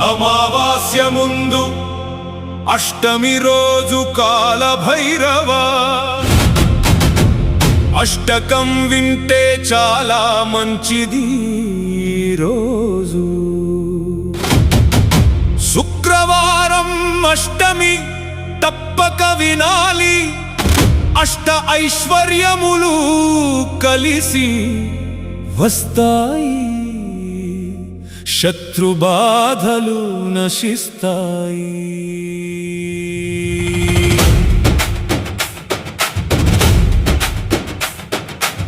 అమావాస్య ముందు అష్టమి రోజు కాల భైరవ అష్టకం వింటే చాలా మంచిది రోజు. శుక్రవారం అష్టమి తప్పక వినాలి, అష్ట ఐశ్వర్యములు కలిసి వస్తాయి, శత్రుబాధలు నశిస్తాయి.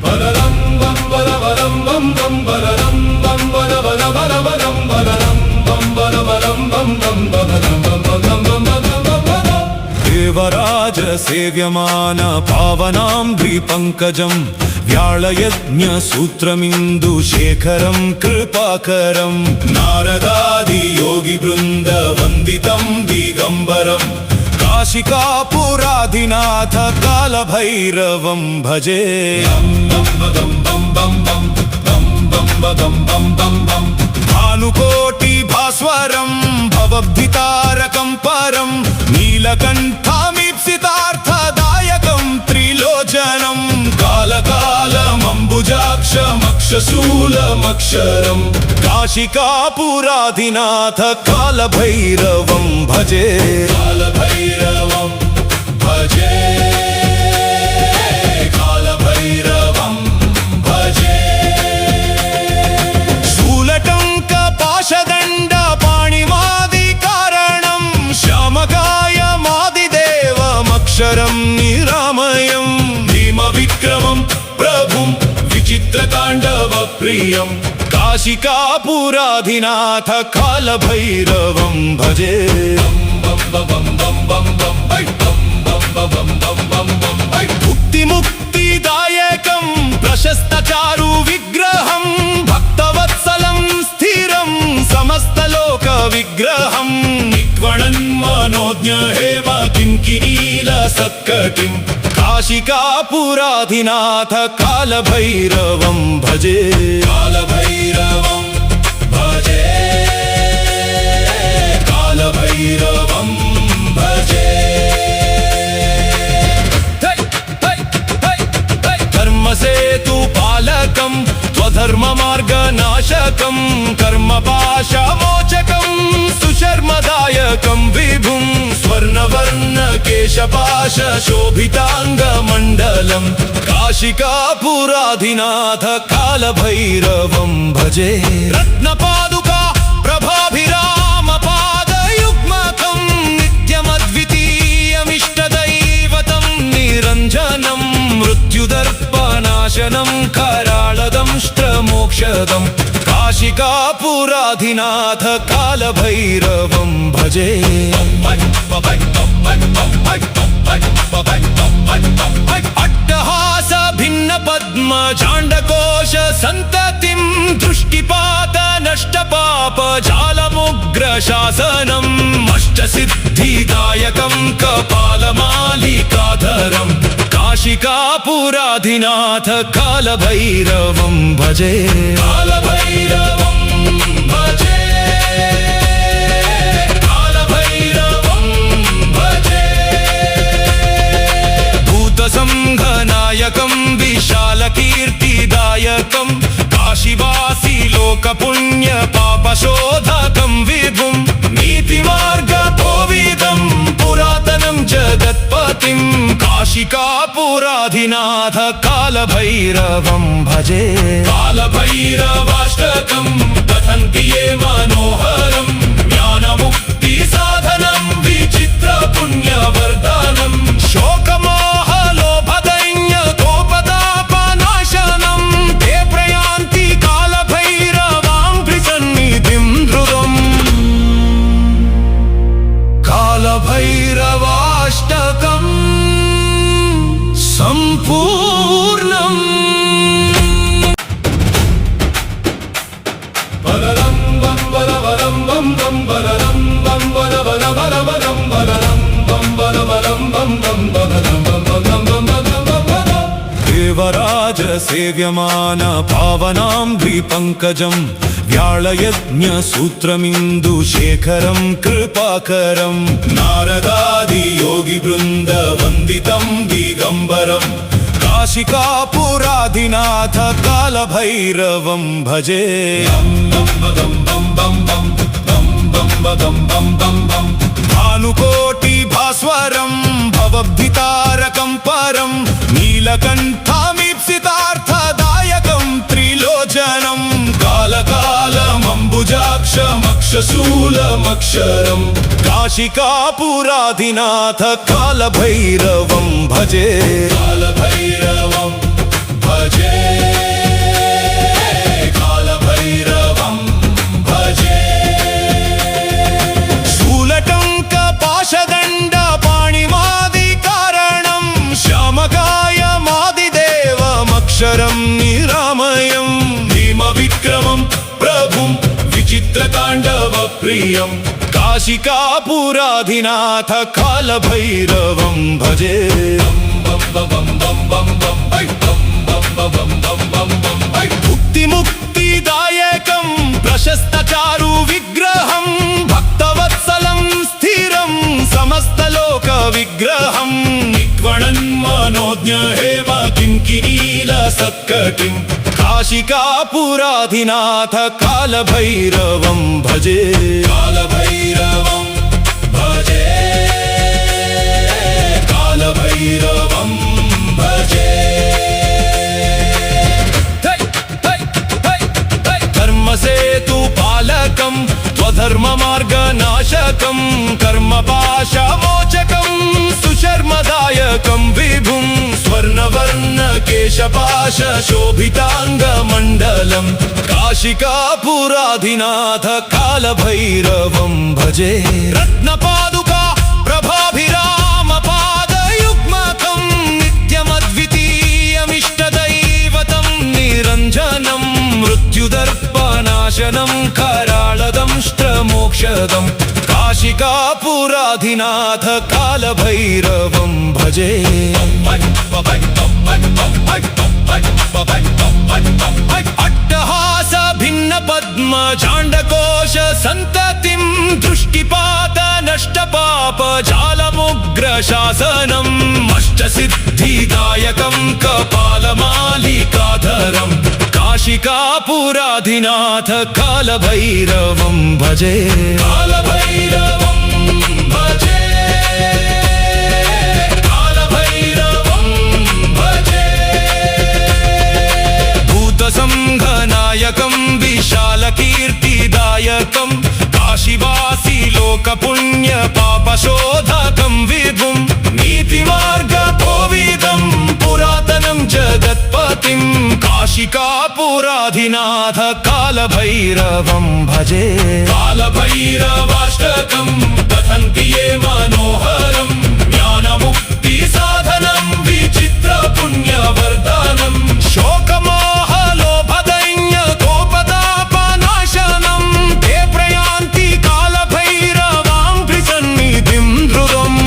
బలరం బం బలబలం బం బం బలరం బం బలబల బలబలం బలరం బం బలబలం బం బం బలరం బం బం బం బం. దేవరాజ సేవ్యమాన పావనాం ద్విపంకజం వ్యాళయజ్ఞ సూత్రమిందు శేఖరం కృపాకరం నారదాది యోగి బృంద వందితం దిగంబరం కాశికాపురాధినాథ కాల భైరవం భజే. భానుకోటి భాస్వరం భవబ్ధితారకం పరం నీలకంఠామీప్సితార్థదాయకం త్రిలోచనం కాలకాలమంబుజాక్షమక్షశూలమక్షరం కాశికాపురాధినాథ కాల భైరవం భజే. కాల భైరవం భజే, కాల భైరవం భజే. శూలటంక పాశదండ పాణిమాది కారణం శ్యామకాయ మాదిదేవమక్షరం నిరామయం భీమ విక్రమం ప్రభుం విచిత్రతాండవ ప్రియం కాశికాపురాధినాథ కాల భైరవం భజే. ముక్తి ముక్తిదాయకం ప్రశస్త చారు విగ్రహం భక్తవత్సలం స్థిరం సమస్తలోక విగ్రహం నిక్వణన్ మనోజ్ఞ హేమ కింకినీల సత్కటిం కాశికాపురాధినాథ కాల భైరవం భజే. కాల భైరవం భజే, కాల భైరవం భజే. కర్మసేతు పాలకం స్వధర్మ మార్గ నాశకం కర్మపాశమోచకం సుశర్మదాయకం విభుం స్వర్ణవర్ణ కేశపాశ శోభితాంగ మండలం కాశికాపురాధినాథ కాల భైరవం భజే. రత్నపాదుకా ప్రభాభిరామ పాదయుగ్మకం నిత్యమద్వితీయమిష్టదైవతం నిరంజనం మృత్యుదర్పనాశనం కరాళదంష్ట్రమోక్షదం కాశికాపురాధినాథ కాల భైరవం భజే. అట్టహాస భిన్న పద్మ జాండకోశ సంతతిం దృష్టిపాత నష్ట పాప జాలముగ్ర శాసనం అష్టసిద్ధిదాయకం కపాలమాలికాధరం కాశికాపురాధినాథ కాల భైరవం భజే. కాల భైరవం భజే, కాల భైరవం భజే. భూత సంఘనాయకం విశాల కీర్తిదాయకం కాశీవాసి లోక పుణ్య పాపశోధకం విభుం నీతి మార్గ కోవిదం పురాతనం జగత్పతిం కాశికాపురాధినాథ కాల భైరవం భజే. కాల భైరవాష్టకం పఠంతి ఏ మనోహరం జ్ఞానముక్తి సాధనం విచిత్ర పుణ్యవర్ధనం శోకమోహ లోభదైన్య కోపతాపనాశనం తే ప్రయాంతి కాల భైరవాం ప్రసన్నిధిం ధృతం కాల భైరవాష్టకం సంపూర్ణం. బలరం బం బల सेव्यमान पावनां द्विपङ्कजं व्याळयज्ञसूत्रमिन्दुशेखरं कृपाकरं नारदादियोगिवृन्दवन्दितं दिगम्बरं काशिकापुराधिनाथ कालभैरवं भजे भानुकोटिभास्वरं भवद्भितारकं परं नीलकण्ठामीप्सितार्थदायकं त्रिलोचनं कालकालमम्बुजाक्षमक्षशूलमक्षरं काशिकापुराधिनाथ कालभैरवं भजे कालभैरवं भजे कालभैरवं भजे शूलटङ्कपाशदण्ड पाणिमादिकारणं श्यामकायमादिदेवमक्षरं निरामयं भीमविक्रमं प्रभुं विचित्रताण्डवप्रियं काशिकापुराधिनाथ कालभैरवं भजे मुक्तिदायकं प्रशस्तचारु विग्रहं भक्तवत्सलं स्थिरं समस्तलोक विग्रहं निक्वणन् मनोज्ञ हेम किङ्किणील सत्कटिं काशिकापुराधिनाथ कालभैरवं भजे कालभैरवं भजे कालभैरवं भजे कर्मसेतुपालकं त्वधर्ममार्गनाशकं कर्मपाशमोचकं सुशर्मदायकं विभुं स्वर्णवर्णकेशपाशशोभिताङ्गमण्डलं काशिकापुराधिनाथ कालभैरवं भजे रत्नपादुका प्रभाभिरामपादयुग्मकं नित्यमद्वितीयमिष्टदैवतं निरञ्जनं मृत्युदर्पनाशनं कराळदंष्ट्रमोक्षदं काशिकापुराधिनाथ कालभैरवं भजे अट्टहास भिन्न पद्म जाण्डकोश सन्ततिं दृष्टिपात नष्टपाप जालमुग्र शासनम् अष्टसिद्धिदायकं कपालमालिकाधरं काशिकापुराधिनाथ कालभैरवं भजे कालभैरवं भजे कालभैरवं भजे भूतसंघनायकं विशालकीर्तिदायकं काशीवासी लोकपुण्यपापशोधकं विभुं नीतिमार्गकोविदं पुरातनं जगत्पतिं काशिकापुराधिनाथ कालभैरवं भजे कालभैरवाष्टकं पठन्ति ये मनोहरं ज्ञानमुक्तिसाधनं विचित्रपुण्यवर्धनं शोकमोहलोभदैन्यकोपतापनाशनं ते प्रयान्ति कालभैरवां प्रसन्निधिं हृदम्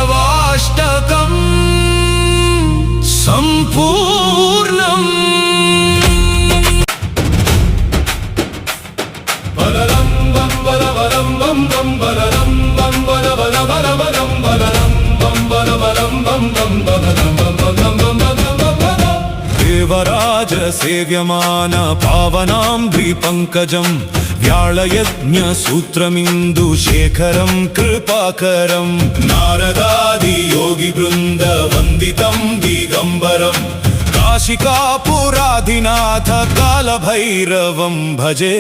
कालभैरवाष्टकम् सम्पूर्णम् बलरं बं बलबलं बं बं बलरं बं बलबलं बलबलं बलरं बं बलबलं बं बं बलरं बं बं बं बं देवराज सेव्यमान पावनां द्विपङ्कजं व्याळयज्ञसूत्रमिन्दुशेखरं कृपाकरं नारदादियोगिवृन्दवन्दितं दिगम्बरं काशिकापुराधिनाथ कालभैरवं भजे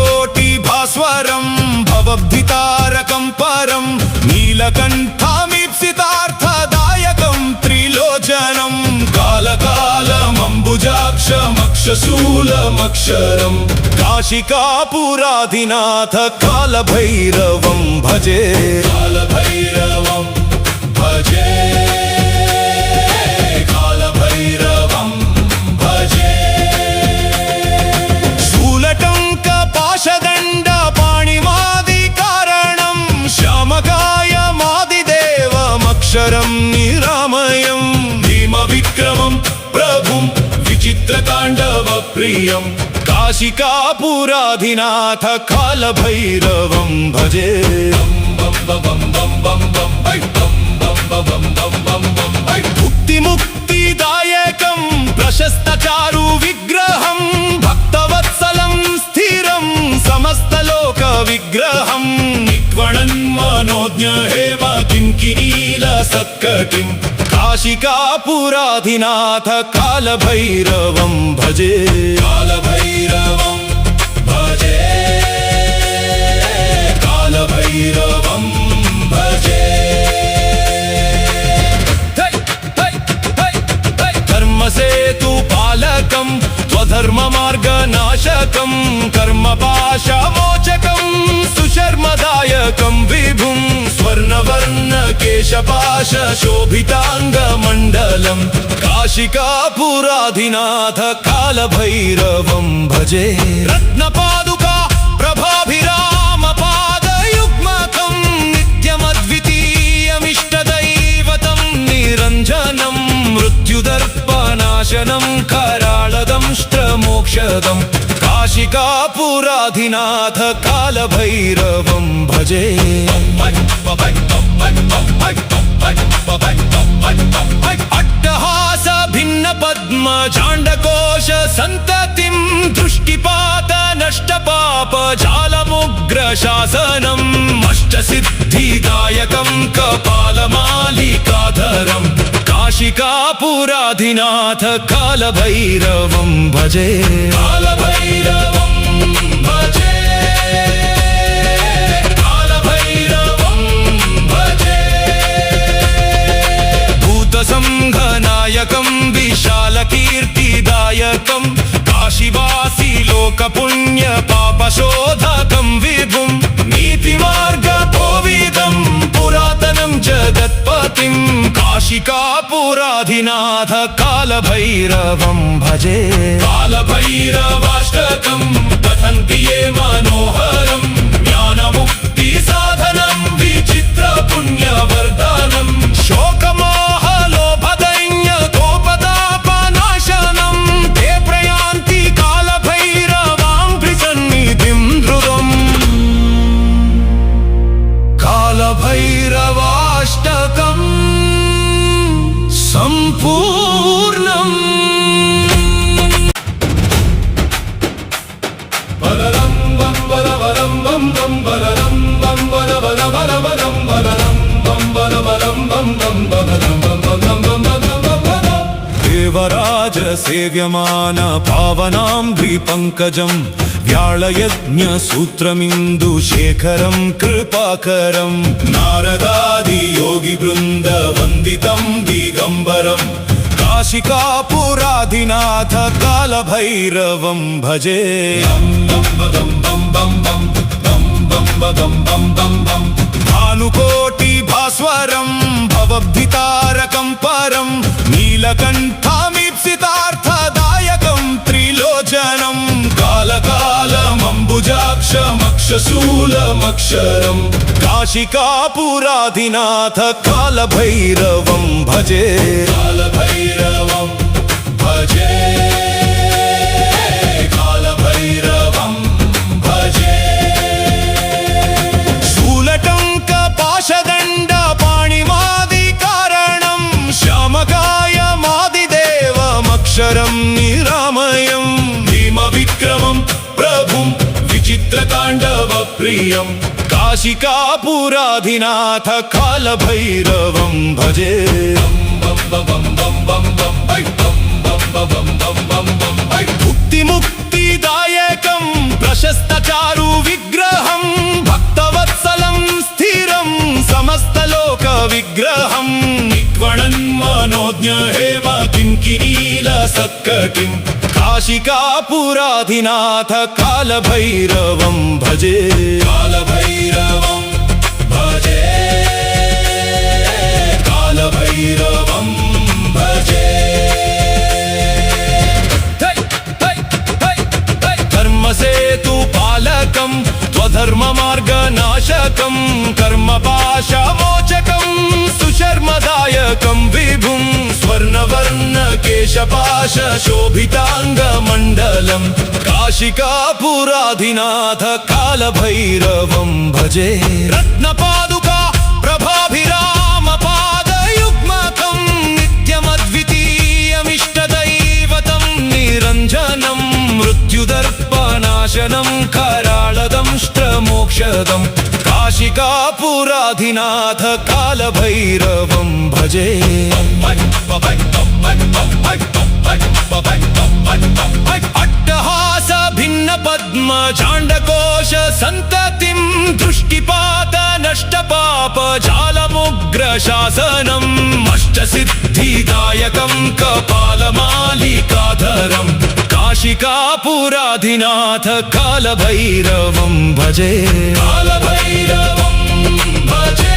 भानुकोटिभास्वरं भवद्भितारकं परं नीलकण्ठामीप्सितार्थदायकं त्रिलोचनं कालकालमम्बुजाक्षमक्षशूलमक्षरं काशिकापुराधिनाथ कालभैरवं भजे कालभैरवं भजे कालभैरवं भजे शूलटङ्कपाशदण्ड पाणिमादिकार अक्षरं निरामयं भीमविक्रमं प्रभुं विचित्रताण्डवप्रियं काशिकापुराधिनाथ कालभैरवं भजे मुक्तिदायकं प्रशस्तचारु विग्रहं भक्तवत्सलं स्थिरं समस्तलोक विग्रहं निक्वणन्मनोज्ञ हेम किङ्किणील सत्कटिं काशिकापुराधिनाथ कालभैरवं भजे कालभैरवं भजे कालभैरवं भजे धर्मसेतुपालकं स्वधर्ममार्गनाशकं कर्मपाशमोचकं सुशर्मदायकं विभुं स्वर्णवर्णकेशपाशशोभिताङ्गमण्डलं काशिकापुराधिनाथ कालभैरवं भजे रत्नपादुका प्रभाभिरामपादयुग्मकं नित्यमद्वितीयमिष्टदैवतं निरञ्जनं मृत्युदर्पनाशनं कराळदंष्ट्रमोक्षदं काशिकापुराधिनाथ कालभैरवं भजे अट्टहास भिन्न पद्म जाण्डकोश सन्ततिं दृष्टिपात नष्टपाप जालमुग्र शासनम् अष्टसिद्धिदायकं कपालमालिकाधरं काशिकापुराधिनाथ कालभैरवं भजे कालभैरवं भजे कालभैरवं भजे भूतसंघनायकं विशालकीर्तिदायकं काशीवासी लोकपुण्यपापशोधकं विभुं नीतिमार्गकोविदं पुरातनं जगत्पतिं काशिकापुराधिनाथ कालभैरवं भजे कालभैरवाष्टकं पठन्ति ये मनोहरं ज्ञानमुक्तिसाधनं विचित्रपुण्यवर्धनं शोकमोहलोभदैन्यकोपतापनाशनं ते प्रयान्ति कालभैरवाङ्घ्रिसन्निधिं धृतम् कालभैरवाष्टकम् सम्पूर्णम् बलरं बं बलबलं बं बं बलरं बं बलबलबलबलं बलरं बं बलबलं बं बं बलरं बं बं बं बं देवराज सेव्यमान पावनाम्भ्रिपङ्कजं व्याळयज्ञसूत्रमिन्दुशेखरं कृपाकरं नारदादियोगिवृन्दवन्दितं दिगम्बरं काशिकापुराधिनाथ कालभैरवं भजे भानुकोटिभास्वरं भवद्भितारकं परं नीलकण्ठमीप्सितार्थदायकं त्रिलोचनं कालकालमम्बुजाक्षमक्षशूलमक्षरं काशिकापुराधिनाथ कालभैरवं भजे कालभैरवं भजे कालभैरवं भजे शूलटङ्कपाशदण्डपाणिमादिकारणं श्यामकायमादिदेवमक्षरं निरामयं भीमविक्रमं प्रभुं विचित्रताण्डवप्रियं काशिकापुराधिनाथ कालभैरवं भजे मुक्तिदायकं प्रशस्तचारु विग्रहं भक्तवत्सलं स्थिरं समस्तलोक विग्रहं निक्वणन्मनोज्ञ हेम किङ्किणील सत्कटिं काशिकापुराधिनाथ कालभैरवं भजे कालभैरवं भजे कालभैरवं भजे धर्मसेतुपालकं स्वधर्ममार्गनाशकं कर्मपाशमोचकं सुशर्मदा शोभिताङ्गमण्डलम् काशिकापुराधिनाथ कालभैरवं भजे रत्नपादुका प्रभाभिरामपादयुग्मकं नित्यमद्वितीयमिष्टदैवतं निरञ्जनं मृत्युदर्पनाशनं कराळदंष्ट्रमोक्षदं काशिकापुराधिनाथ कालभैरवं भजे अट्टहास भिन्न पद्म जाण्डकोश सन्ततिं दृष्टिपात नष्टपाप जालमुग्र शासनम् अष्टसिद्धिदायकं कपालमालिकाधरं काशिकापुराधिनाथ कालभैरवं भजे कालभैरवं भजे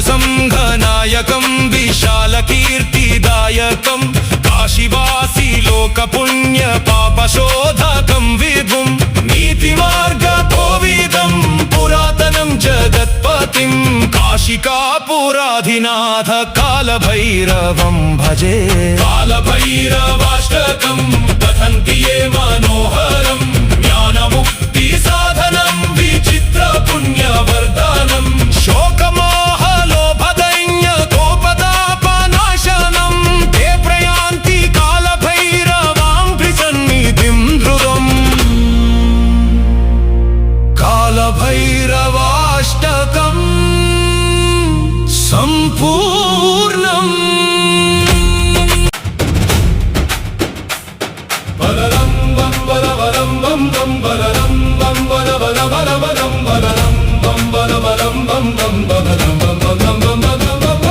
संघनायकं विशालकीर्तिदायकं काशीवासी लोकपुण्य पापशोधकं विभुं नीतिमार्गकोविदं पुरातनं जगत्पतिं काशिकापुराधिनाथ कालभैरवं भजे कालभैरवाष्टकं पठन्ति ये मनोहरं ज्ञानमुक्तिसाधनं विचित्रपुण्यवर्धनं शोकमा भैरवाष्टकं सम्पूर्णम् बलरं बं बलबलं बं बं बलरं बं बलबलबलं बलरं बं बलबलं बं बं बलरं बं बं बं बं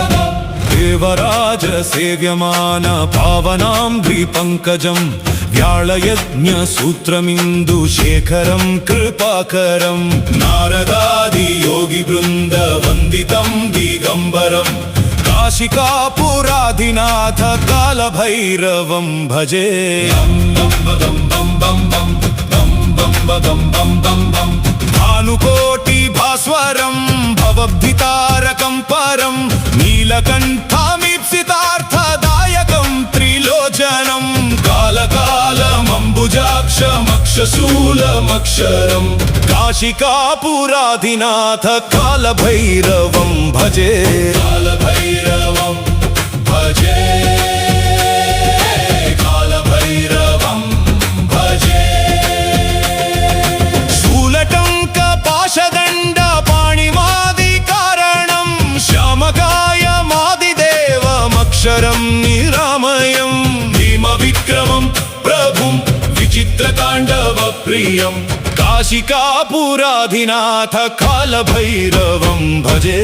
देवराज सेव्यमान पावनां द्विपङ्कजं व्याळयज्ञसूत्रमिन्दुशेखरं कृपाकरं नारदादियोगिवृन्दवन्दितं दिगम्बरं काशिकापुराधिनाथ कालभैरवं भजे भानुकोटिभास्वरं भवद्भितारकं परं नीलकण्ठामीप्सितार्थदायकं त्रिलोचनं कालकालमम्बुजाक्षमक्षशूलमक्षरं काशिकापुराधिनाथ कालभैरवं भजे कालभैरवं भजे कालभैरवं भजे शूलटङ्कपाशदण्डपाणिमादिकारणं श्यामकायमादिदेवमक्षरं निरामयं भीमविक्रमं प्रभुं विचित्रताण्डवप्रियं काशिकापुराधिनाथ कालभैरवं भजे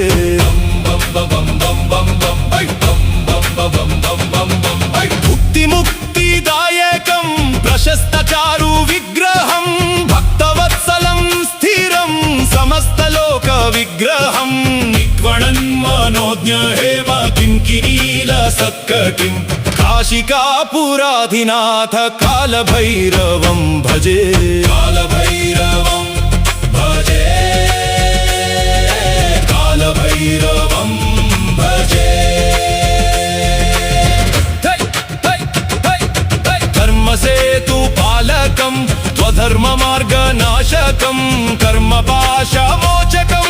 मुक्तिमुक्तिदायकं प्रशस्तचारुविग्रहं भक्तवत्सलं स्थिरं समस्तलोकविग्रहं निक्वणन्मनोज्ञ हेम किङ्किणीलसत्कटिं काशिकापुराधिनाथ कालभैरवं भजे कालभैरवं भजे कालभैरवं भजे धर्मसेतुपालकं त्वधर्ममार्गनाशकं कर्मपाशमोचकं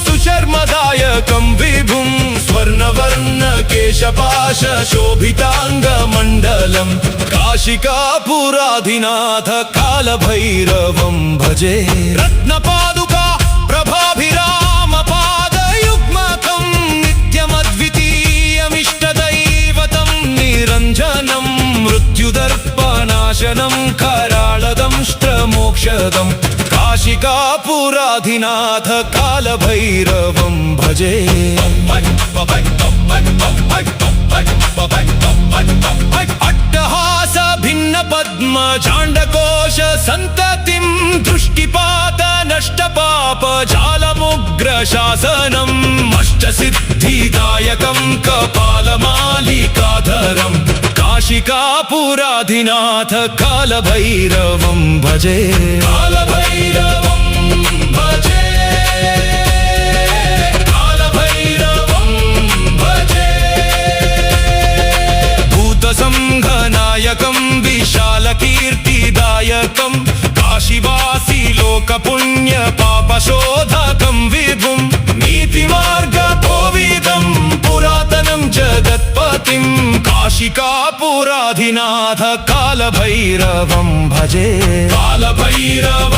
सुशर्मदायकं विभुं स्वर्णवर्णकेशपाशशोभिताङ्गमण्डलं काशिकापुराधिनाथ कालभैरवं भजे रत्नपादुका प्रभाभिरामपादयुग्मकं नित्यमद्वितीयमिष्टदैवतं निरञ्जनं मृत्युदर्पनाशनं कराळदंष्ट्रमोक्षदं काशिकापुराधिनाथ कालभैरवं भजे अट्टहास भिन्न पद्म जाण्डकोश सन्ततिं दृष्टिपात नष्टपाप जालमुग्र शासनम् अष्टसिद्धिदायकं कपालमालिकाधरं काशिकापुराधिनाथ कालभैरवं भजे कालभैरवं भजे नायकं काशीवासी लोकपुण्य पापशोधकं विभुं नीतिमार्गकोविदं पुरातनं जगत्पतिं काशिकापुराधिनाथ कालभैरवं भजे कालभैरव